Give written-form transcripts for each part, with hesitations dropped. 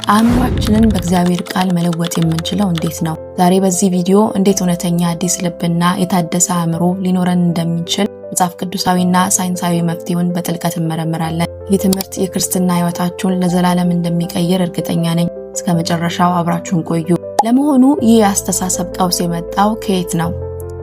አእምሯችንን በእግዚአብሔር ቃል መለወጥ የምንችለው እንዴት ነው? ዛሬ በዚህ ቪዲዮ እንዴት እውነተኛ አዲስ ልብና የታደሰ አእምሮ ሊኖረን እንደሚችል መጽሐፍ ቅዱሳዊና ሳይንሳዊ መፍትሄውን በጥልቀት እንመረምራለን። ይህ ትምህርት የክርስትና ሕይወታችሁን ለዘላለም እንደሚቀይር እርግጠኛ ነኝ። እስከ መጨረሻው አብራችሁን ቆዩ። ለመሆኑ ይህ አስተሳሰብ ቀውስ የመጣው ከየት ነው?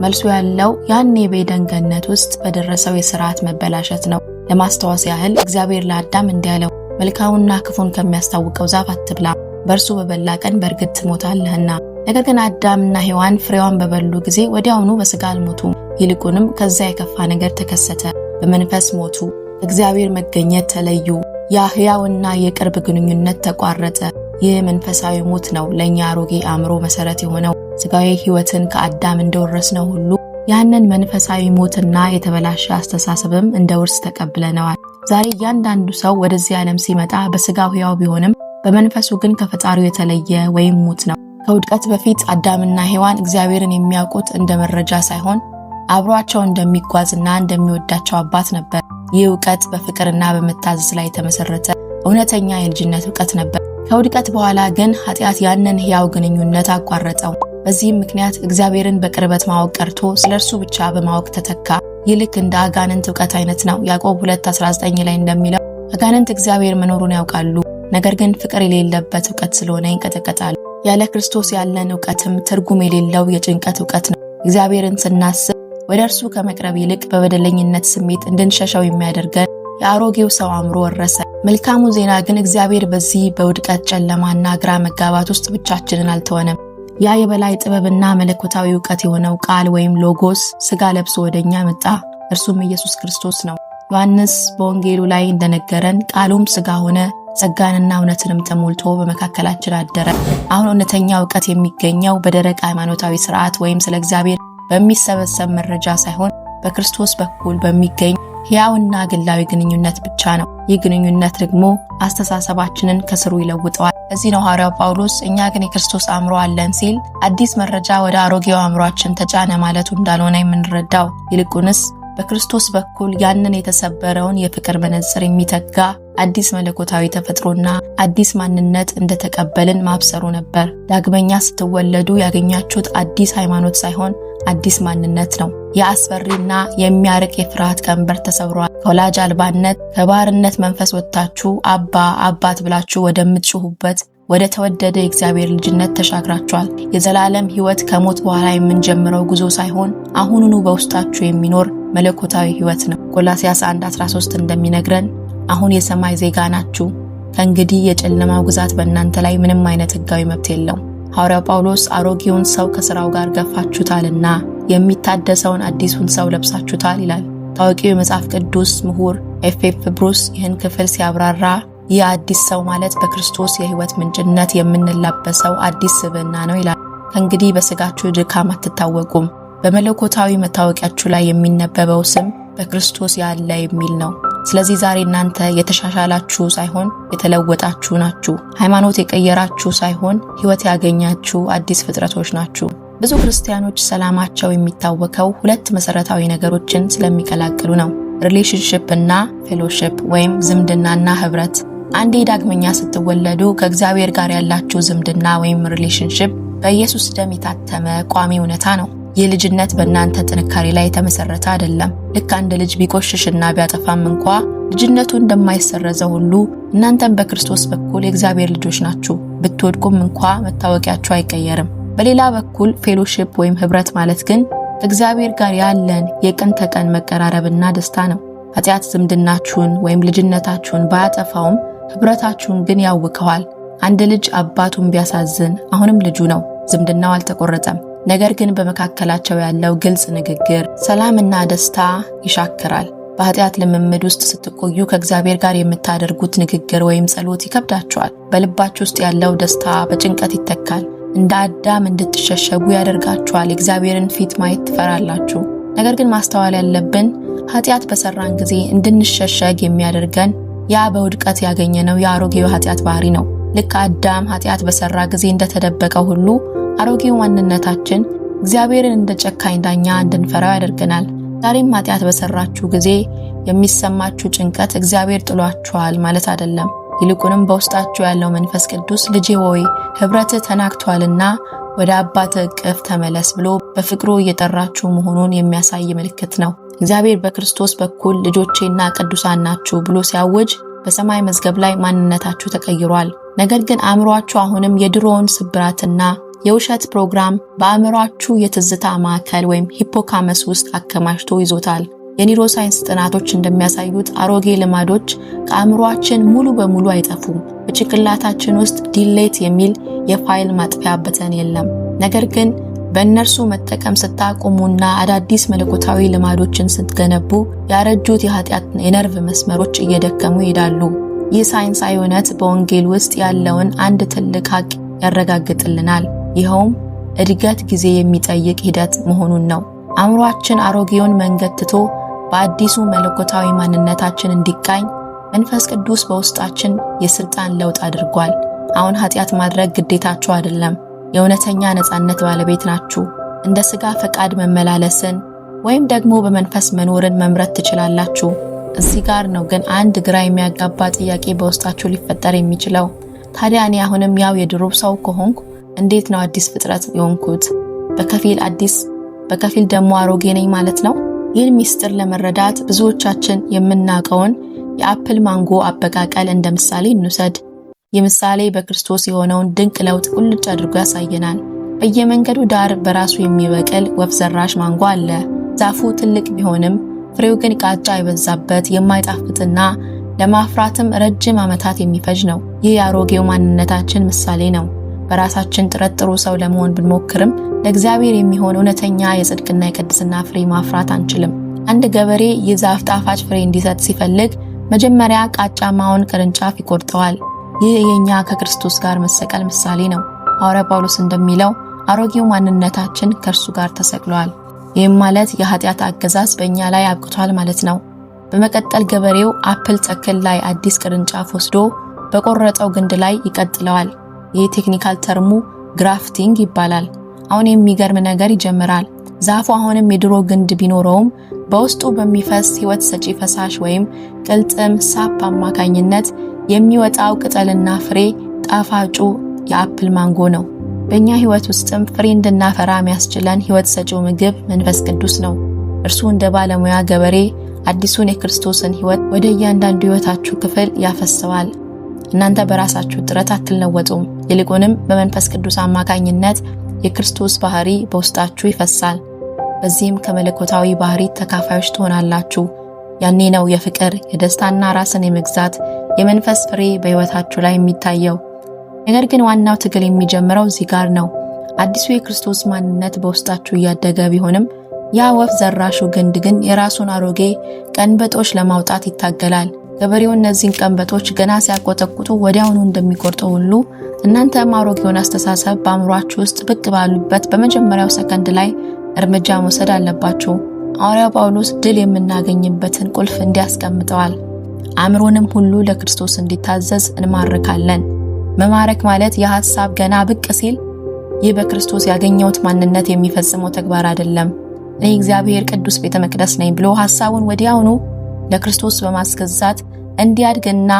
መልሱ ያለው ያኔ በኤደን ገነት ውስጥ በደረሰው የሥርዓት መበላሸት ነው። ለማስታወስ ያህል እግዚአብሔር ለአዳም እንዲያለው መልካሙና ክፉን ከሚያስታውቀው ዛፍ አትብላ፣ በእርሱ በበላ ቀን በእርግጥ ትሞታለህና። ነገር ግን አዳምና ሔዋን ፍሬዋን በበሉ ጊዜ ወዲያውኑ በሥጋ አልሞቱም። ይልቁንም ከዛ የከፋ ነገር ተከሰተ። በመንፈስ ሞቱ፣ እግዚአብሔር መገኘት ተለዩ። ያ ሕያውና የቅርብ ግንኙነት ተቋረጠ። ይህ መንፈሳዊ ሞት ነው ለእኛ አሮጌ አእምሮ መሠረት የሆነው። ሥጋዊ ሕይወትን ከአዳም እንደወረስነው ሁሉ ያንን መንፈሳዊ ሞትና የተበላሸ አስተሳሰብም እንደ ውርስ ተቀብለነዋል። ዛሬ እያንዳንዱ ሰው ወደዚህ ዓለም ሲመጣ በሥጋው ሕያው ቢሆንም በመንፈሱ ግን ከፈጣሪው የተለየ ወይም ሙት ነው። ከውድቀት በፊት አዳምና ሔዋን እግዚአብሔርን የሚያውቁት እንደ መረጃ ሳይሆን አብሯቸው እንደሚጓዝና እንደሚወዳቸው አባት ነበር። ይህ ዕውቀት በፍቅርና በመታዘዝ ላይ የተመሰረተ እውነተኛ የልጅነት ዕውቀት ነበር። ከውድቀት በኋላ ግን ኃጢአት ያንን ሕያው ግንኙነት አቋረጠው። በዚህም ምክንያት እግዚአብሔርን በቅርበት ማወቅ ቀርቶ ስለርሱ ብቻ በማወቅ ተተካ። ይህ ልክ እንደ አጋንንት ዕውቀት አይነት ነው። ያዕቆብ 2:19 ላይ እንደሚለው አጋንንት እግዚአብሔር መኖሩን ያውቃሉ፣ ነገር ግን ፍቅር የሌለበት ዕውቀት ስለሆነ ይንቀጠቀጣሉ። ያለ ክርስቶስ ያለን ዕውቀትም ትርጉም የሌለው የጭንቀት ዕውቀት ነው። እግዚአብሔርን ስናስብ ወደ እርሱ ከመቅረብ ይልቅ በበደለኝነት ስሜት እንድንሸሸው የሚያደርገን የአሮጌው ሰው አእምሮ ወረሰ። መልካሙ ዜና ግን እግዚአብሔር በዚህ በውድቀት ጨለማና ግራ መጋባት ውስጥ ብቻችንን አልተወንም። ያ የበላይ ጥበብና መለኮታዊ ዕውቀት የሆነው ቃል ወይም ሎጎስ ሥጋ ለብሶ ወደኛ መጣ። እርሱም ኢየሱስ ክርስቶስ ነው። ዮሐንስ በወንጌሉ ላይ እንደነገረን ቃሉም ሥጋ ሆነ፣ ጸጋንና እውነትንም ተሞልቶ በመካከላችን አደረ። አሁን እውነተኛ ዕውቀት የሚገኘው በደረቅ ሃይማኖታዊ ሥርዓት ወይም ስለ እግዚአብሔር በሚሰበሰብ መረጃ ሳይሆን በክርስቶስ በኩል በሚገኝ ሕያውና ግላዊ ግንኙነት ብቻ ነው። ይህ ግንኙነት ደግሞ አስተሳሰባችንን ከስሩ ይለውጠዋል። እዚህ ነው ሐዋርያው ጳውሎስ እኛ ግን የክርስቶስ አእምሮ አለን ሲል አዲስ መረጃ ወደ አሮጌው አእምሯችን ተጫነ ማለቱ እንዳልሆነ የምንረዳው። ይልቁንስ በክርስቶስ በኩል ያንን የተሰበረውን የፍቅር መነጽር የሚተጋ አዲስ መለኮታዊ ተፈጥሮና አዲስ ማንነት እንደተቀበልን ማብሰሩ ነበር። ዳግመኛ ስትወለዱ ያገኛችሁት አዲስ ሃይማኖት ሳይሆን አዲስ ማንነት ነው። የአስፈሪና የሚያርቅ የፍርሃት ቀንበር ተሰብሯል። ከወላጅ አልባነት ከባርነት መንፈስ ወጥታችሁ አባ አባት ብላችሁ ወደምትጮሁበት ወደ ተወደደ የእግዚአብሔር ልጅነት ተሻግራችኋል። የዘላለም ሕይወት ከሞት በኋላ የምንጀምረው ጉዞ ሳይሆን አሁኑኑ በውስጣችሁ የሚኖር መለኮታዊ ሕይወት ነው። ቆላስይስ 1:13 እንደሚነግረን አሁን የሰማይ ዜጋ ናችሁ፣ ከእንግዲህ የጨለማው ግዛት በእናንተ ላይ ምንም አይነት ሕጋዊ መብት የለውም። ሐዋርያው ጳውሎስ አሮጌውን ሰው ከሥራው ጋር ገፋችሁታልና የሚታደሰውን አዲሱን ሰው ለብሳችሁታል ይላል። ታዋቂው የመጽሐፍ ቅዱስ ምሁር ኤፍ.ኤፍ. ብሩስ ይህን ክፍል ሲያብራራ ይህ አዲስ ሰው ማለት በክርስቶስ የሕይወት ምንጭነት የምንላበሰው አዲስ ስብዕና ነው ይላል። ከእንግዲህ በሥጋችሁ ድካም አትታወቁም። በመለኮታዊ መታወቂያችሁ ላይ የሚነበበው ስም በክርስቶስ ያለ የሚል ነው። ስለዚህ ዛሬ እናንተ የተሻሻላችሁ ሳይሆን የተለወጣችሁ ናችሁ። ሃይማኖት የቀየራችሁ ሳይሆን ሕይወት ያገኛችሁ አዲስ ፍጥረቶች ናችሁ። ብዙ ክርስቲያኖች ሰላማቸው የሚታወከው ሁለት መሠረታዊ ነገሮችን ስለሚቀላቅሉ ነው። ሪሌሽንሺፕ እና ፌሎሺፕ ወይም ዝምድናና ኅብረት። አንዴ ዳግመኛ ስትወለዱ ከእግዚአብሔር ጋር ያላችሁ ዝምድና ወይም ሪሌሽንሺፕ በኢየሱስ ደም የታተመ ቋሚ እውነታ ነው። ይህ ልጅነት በእናንተ ጥንካሬ ላይ የተመሰረተ አይደለም። ልክ አንድ ልጅ ቢቆሽሽና ቢያጠፋም እንኳ ልጅነቱ እንደማይሰረዘው ሁሉ እናንተም በክርስቶስ በኩል የእግዚአብሔር ልጆች ናችሁ። ብትወድቁም እንኳ መታወቂያችሁ አይቀየርም። በሌላ በኩል ፌሎሺፕ ወይም ኅብረት ማለት ግን ከእግዚአብሔር ጋር ያለን የቀን ተቀን መቀራረብና ደስታ ነው። ኃጢአት ዝምድናችሁን ወይም ልጅነታችሁን ባያጠፋውም ኅብረታችሁን ግን ያውከዋል። አንድ ልጅ አባቱን ቢያሳዝን አሁንም ልጁ ነው፣ ዝምድናው አልተቆረጠም። ነገር ግን በመካከላቸው ያለው ግልጽ ንግግር ሰላምና ደስታ ይሻክራል። በኃጢአት ልምምድ ውስጥ ስትቆዩ ከእግዚአብሔር ጋር የምታደርጉት ንግግር ወይም ጸሎት ይከብዳችኋል። በልባችሁ ውስጥ ያለው ደስታ በጭንቀት ይተካል። እንደ አዳም እንድትሸሸጉ ያደርጋችኋል። የእግዚአብሔርን ፊት ማየት ትፈራላችሁ። ነገር ግን ማስተዋል ያለብን ኃጢአት በሰራን ጊዜ እንድንሸሸግ የሚያደርገን ያ በውድቀት ያገኘነው የአሮጌው ኃጢአት ባህሪ ነው። ልክ አዳም ኃጢአት በሰራ ጊዜ እንደተደበቀው ሁሉ አሮጌው ማንነታችን እግዚአብሔርን እንደ ጨካኝ ዳኛ እንድንፈራው ያደርገናል። ዛሬም ኃጢአት በሰራችሁ ጊዜ የሚሰማችሁ ጭንቀት እግዚአብሔር ጥሏችኋል ማለት አይደለም። ይልቁንም በውስጣችሁ ያለው መንፈስ ቅዱስ ልጄ ሆይ ህብረትህ ተናግቷልና ወደ አባት እቅፍ ተመለስ ብሎ በፍቅሩ እየጠራችሁ መሆኑን የሚያሳይ ምልክት ነው። እግዚአብሔር በክርስቶስ በኩል ልጆቼና ቅዱሳን ናችሁ ብሎ ሲያውጅ በሰማይ መዝገብ ላይ ማንነታችሁ ተቀይሯል። ነገር ግን አእምሯችሁ አሁንም የድሮውን ስብራትና የውሸት ፕሮግራም በአእምሯችሁ የትዝታ ማዕከል ወይም ሂፖካመስ ውስጥ አከማችቶ ይዞታል። የኒውሮሳይንስ ጥናቶች እንደሚያሳዩት አሮጌ ልማዶች ከአእምሯችን ሙሉ በሙሉ አይጠፉም። በጭንቅላታችን ውስጥ ዲሌት የሚል የፋይል ማጥፊያ በተን የለም። ነገር ግን በእነርሱ መጠቀም ስታቆሙና አዳዲስ መለኮታዊ ልማዶችን ስትገነቡ ያረጁት የኃጢአት የነርቭ መስመሮች እየደከሙ ይሄዳሉ። ይህ ሳይንሳዊ እውነት በወንጌል ውስጥ ያለውን አንድ ትልቅ ሀቅ ያረጋግጥልናል። ይኸውም እድገት ጊዜ የሚጠይቅ ሂደት መሆኑን ነው። አእምሯችን አሮጌውን መንገድ ትቶ በአዲሱ መለኮታዊ ማንነታችን እንዲቃኝ መንፈስ ቅዱስ በውስጣችን የስልጣን ለውጥ አድርጓል። አሁን ኃጢአት ማድረግ ግዴታችሁ አይደለም። የእውነተኛ ነፃነት ባለቤት ናችሁ። እንደ ሥጋ ፈቃድ መመላለስን ወይም ደግሞ በመንፈስ መኖርን መምረጥ ትችላላችሁ። እዚህ ጋር ነው ግን አንድ ግራ የሚያጋባ ጥያቄ በውስጣችሁ ሊፈጠር የሚችለው። ታዲያ እኔ አሁንም ያው የድሮ ሰው ከሆንኩ እንዴት ነው አዲስ ፍጥረት የሆንኩት? በከፊል ደግሞ አሮጌ ነኝ ማለት ነው? ይህን ሚስጥር ለመረዳት ብዙዎቻችን የምናውቀውን የአፕል ማንጎ አበቃቀል እንደ ምሳሌ እንውሰድ። የምሳሌ በክርስቶስ የሆነውን ድንቅ ለውጥ ቁልጭ አድርጎ ያሳየናል። በየመንገዱ ዳር በራሱ የሚበቅል ወፍ ዘራሽ ማንጎ አለ። ዛፉ ትልቅ ቢሆንም ፍሬው ግን ቃጫ የበዛበት የማይጣፍጥና ለማፍራትም ረጅም ዓመታት የሚፈጅ ነው። ይህ የአሮጌው ማንነታችን ምሳሌ ነው። በራሳችን ጥሩ ሰው ለመሆን ብንሞክርም ለእግዚአብሔር የሚሆን እውነተኛ የጽድቅና የቅድስና ፍሬ ማፍራት አንችልም። አንድ ገበሬ ይህ ዛፍ ጣፋጭ ፍሬ እንዲሰጥ ሲፈልግ መጀመሪያ ቃጫማውን ቅርንጫፍ ይቆርጠዋል። ይህ የኛ ከክርስቶስ ጋር መሰቀል ምሳሌ ነው። ሐዋርያ ጳውሎስ እንደሚለው አሮጌው ማንነታችን ከእርሱ ጋር ተሰቅሏል። ይህም ማለት የኃጢአት አገዛዝ በእኛ ላይ አብቅቷል ማለት ነው። በመቀጠል ገበሬው አፕል ተክል ላይ አዲስ ቅርንጫፍ ወስዶ በቆረጠው ግንድ ላይ ይቀጥለዋል። ይህ ቴክኒካል ተርሙ ግራፍቲንግ ይባላል። አሁን የሚገርም ነገር ይጀምራል። ዛፉ አሁንም የድሮ ግንድ ቢኖረውም በውስጡ በሚፈስ ሕይወት ሰጪ ፈሳሽ ወይም ቅልጥም ሳፕ አማካኝነት የሚወጣው ቅጠልና ፍሬ ጣፋጩ የአፕል ማንጎ ነው። በእኛ ሕይወት ውስጥም ፍሬ እንድናፈራ የሚያስችለን ሕይወት ሰጪው ምግብ መንፈስ ቅዱስ ነው። እርሱ እንደ ባለሙያ ገበሬ አዲሱን የክርስቶስን ሕይወት ወደ እያንዳንዱ ሕይወታችሁ ክፍል ያፈሰዋል። እናንተ በራሳችሁ ጥረት አትለወጡም። ይልቁንም በመንፈስ ቅዱስ አማካኝነት የክርስቶስ ባህሪ በውስጣችሁ ይፈሳል። በዚህም ከመለኮታዊ ባህሪ ተካፋዮች ትሆናላችሁ። ያኔ ነው የፍቅር፣ የደስታና ራስን የመግዛት የመንፈስ ፍሬ በሕይወታችሁ ላይ የሚታየው። ነገር ግን ዋናው ትግል የሚጀምረው እዚህ ጋር ነው። አዲሱ የክርስቶስ ማንነት በውስጣችሁ እያደገ ቢሆንም ያ ወፍ ዘራሹ ግንድ ግን የራሱን አሮጌ ቀንበጦች ለማውጣት ይታገላል። ገበሬው እነዚህን ቀንበጦች ገና ሲያቆጠቁጡ ወዲያውኑ እንደሚቆርጠው ሁሉ እናንተም አሮጌውን አስተሳሰብ በአእምሯችሁ ውስጥ ብቅ ባሉበት በመጀመሪያው ሰከንድ ላይ እርምጃ መውሰድ አለባችሁ። ሐዋርያው ጳውሎስ ድል የምናገኝበትን ቁልፍ እንዲያስቀምጠዋል። አእምሮንም ሁሉ ለክርስቶስ እንዲታዘዝ እንማርካለን። መማረክ ማለት የሐሳብ ገና ብቅ ሲል ይህ በክርስቶስ ያገኘውት ማንነት የሚፈጽመው ተግባር አይደለም። እኔ እግዚአብሔር ቅዱስ ቤተ መቅደስ ነኝ ብሎ ሐሳቡን ወዲያውኑ ለክርስቶስ በማስገዛት እንዲያድግና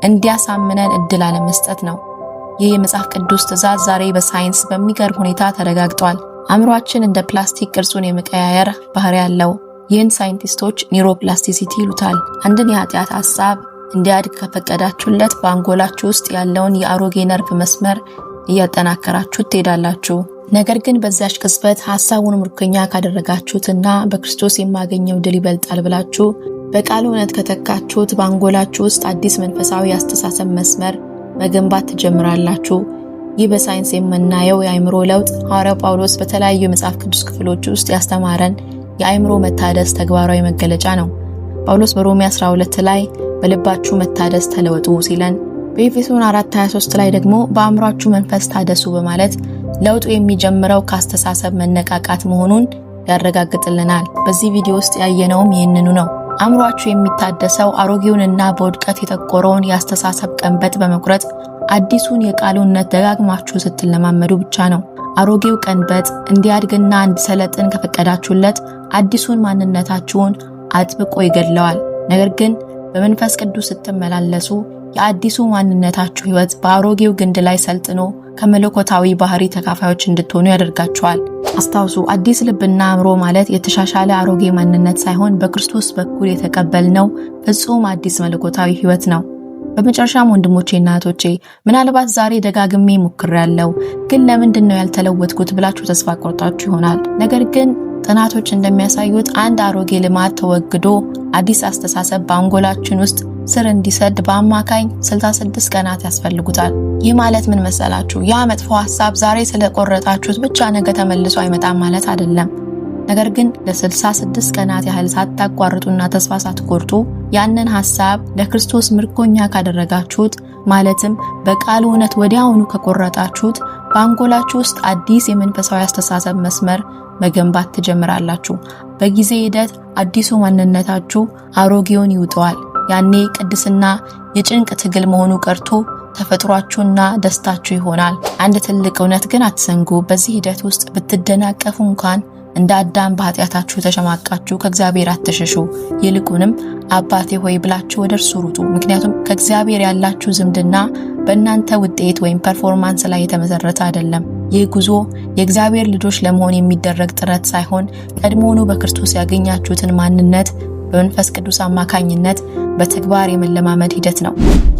እንዲያሳምነን እድል አለመስጠት ነው። ይህ የመጽሐፍ ቅዱስ ትእዛዝ ዛሬ በሳይንስ በሚገርም ሁኔታ ተረጋግጧል። አእምሯችን እንደ ፕላስቲክ ቅርጹን የመቀያየር ባህሪ ያለው። ይህን ሳይንቲስቶች ኒውሮፕላስቲሲቲ ይሉታል። አንድን የኃጢአት ሐሳብ እንዲያድግ ከፈቀዳችሁለት በአንጎላችሁ ውስጥ ያለውን የአሮጌ ነርቭ መስመር እያጠናከራችሁ ትሄዳላችሁ። ነገር ግን በዚያች ቅጽበት ሐሳቡን ምርኮኛ ካደረጋችሁትና በክርስቶስ የማገኘው ድል ይበልጣል ብላችሁ በቃሉ እውነት ከተካችሁት በአንጎላችሁ ውስጥ አዲስ መንፈሳዊ አስተሳሰብ መስመር መገንባት ትጀምራላችሁ። ይህ በሳይንስ የምናየው የአእምሮ ለውጥ ሐዋርያው ጳውሎስ በተለያዩ የመጽሐፍ ቅዱስ ክፍሎች ውስጥ ያስተማረን የአእምሮ መታደስ ተግባራዊ መገለጫ ነው። ጳውሎስ በሮሜ 12 ላይ በልባችሁ መታደስ ተለወጡ ሲለን፣ በኤፌሶን 4:23 ላይ ደግሞ በአእምሯችሁ መንፈስ ታደሱ በማለት ለውጡ የሚጀምረው ከአስተሳሰብ መነቃቃት መሆኑን ያረጋግጥልናል። በዚህ ቪዲዮ ውስጥ ያየነውም ይህንኑ ነው። አእምሯችሁ የሚታደሰው አሮጌውንና በውድቀት የተቆረውን የአስተሳሰብ ቀንበጥ በመቁረጥ አዲሱን የቃሉነት ደጋግማችሁ ስትለማመዱ ብቻ ነው። አሮጌው ቀንበጥ እንዲያድግና እንዲሰለጥን ከፈቀዳችሁለት አዲሱን ማንነታችሁን አጥብቆ ይገድለዋል። ነገር ግን በመንፈስ ቅዱስ ስትመላለሱ የአዲሱ ማንነታችሁ ህይወት በአሮጌው ግንድ ላይ ሰልጥኖ ከመለኮታዊ ባህሪ ተካፋዮች እንድትሆኑ ያደርጋችኋል። አስታውሱ፣ አዲስ ልብና አእምሮ ማለት የተሻሻለ አሮጌ ማንነት ሳይሆን በክርስቶስ በኩል የተቀበልነው ፍጹም አዲስ መለኮታዊ ህይወት ነው። በመጨረሻም ወንድሞቼና እህቶቼ ምናልባት ዛሬ ደጋግሜ ሞክሬያለሁ ግን ለምንድነው ያልተለወጥኩት ብላችሁ ተስፋ ቆርጣችሁ ይሆናል። ነገር ግን ጥናቶች እንደሚያሳዩት አንድ አሮጌ ልማድ ተወግዶ አዲስ አስተሳሰብ በአንጎላችን ውስጥ ስር እንዲሰድ በአማካኝ 66 ቀናት ያስፈልጉታል። ይህ ማለት ምን መሰላችሁ? ያ መጥፎ ሐሳብ ዛሬ ስለቆረጣችሁት ብቻ ነገ ተመልሶ አይመጣም ማለት አይደለም። ነገር ግን ለ66 ቀናት ያህል ሳታቋርጡና ተስፋ ሳትቆርጡ ያንን ሐሳብ ለክርስቶስ ምርኮኛ ካደረጋችሁት ማለትም በቃሉ እውነት ወዲያውኑ ከቆረጣችሁት በአንጎላችሁ ውስጥ አዲስ የመንፈሳዊ አስተሳሰብ መስመር መገንባት ትጀምራላችሁ። በጊዜ ሂደት አዲሱ ማንነታችሁ አሮጌውን ይውጠዋል። ያኔ ቅድስና የጭንቅ ትግል መሆኑ ቀርቶ ተፈጥሯችሁና ደስታችሁ ይሆናል። አንድ ትልቅ እውነት ግን አትዘንጉ። በዚህ ሂደት ውስጥ ብትደናቀፉ እንኳን እንደ አዳም በኃጢአታችሁ ተሸማቃችሁ ከእግዚአብሔር አትሸሹ። ይልቁንም አባቴ ሆይ ብላችሁ ወደ እርሱ ሩጡ። ምክንያቱም ከእግዚአብሔር ያላችሁ ዝምድና በእናንተ ውጤት ወይም ፐርፎርማንስ ላይ የተመሰረተ አይደለም። ይህ ጉዞ የእግዚአብሔር ልጆች ለመሆን የሚደረግ ጥረት ሳይሆን ቀድሞውኑ በክርስቶስ ያገኛችሁትን ማንነት በመንፈስ ቅዱስ አማካኝነት በተግባር የመለማመድ ሂደት ነው።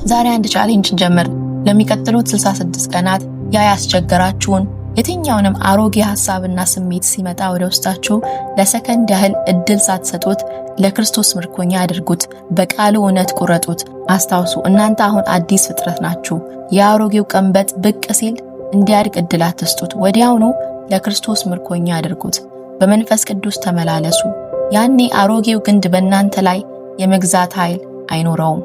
ዛሬ አንድ ቻሌንጅ እንጀምር። ለሚቀጥሉት 66 ቀናት ያስቸገራችሁን የትኛውንም አሮጌ ሐሳብና ስሜት ሲመጣ ወደ ውስጣችሁ ለሰከንድ ያህል እድል ሳትሰጡት ለክርስቶስ ምርኮኛ አድርጉት። በቃሉ እውነት ቁረጡት። አስታውሱ፣ እናንተ አሁን አዲስ ፍጥረት ናችሁ። የአሮጌው ቀንበጥ ብቅ ሲል እንዲያድግ እድል አትስጡት። ወዲያውኑ ለክርስቶስ ምርኮኛ አድርጉት። በመንፈስ ቅዱስ ተመላለሱ። ያኔ አሮጌው ግንድ በእናንተ ላይ የመግዛት ኃይል አይኖረውም።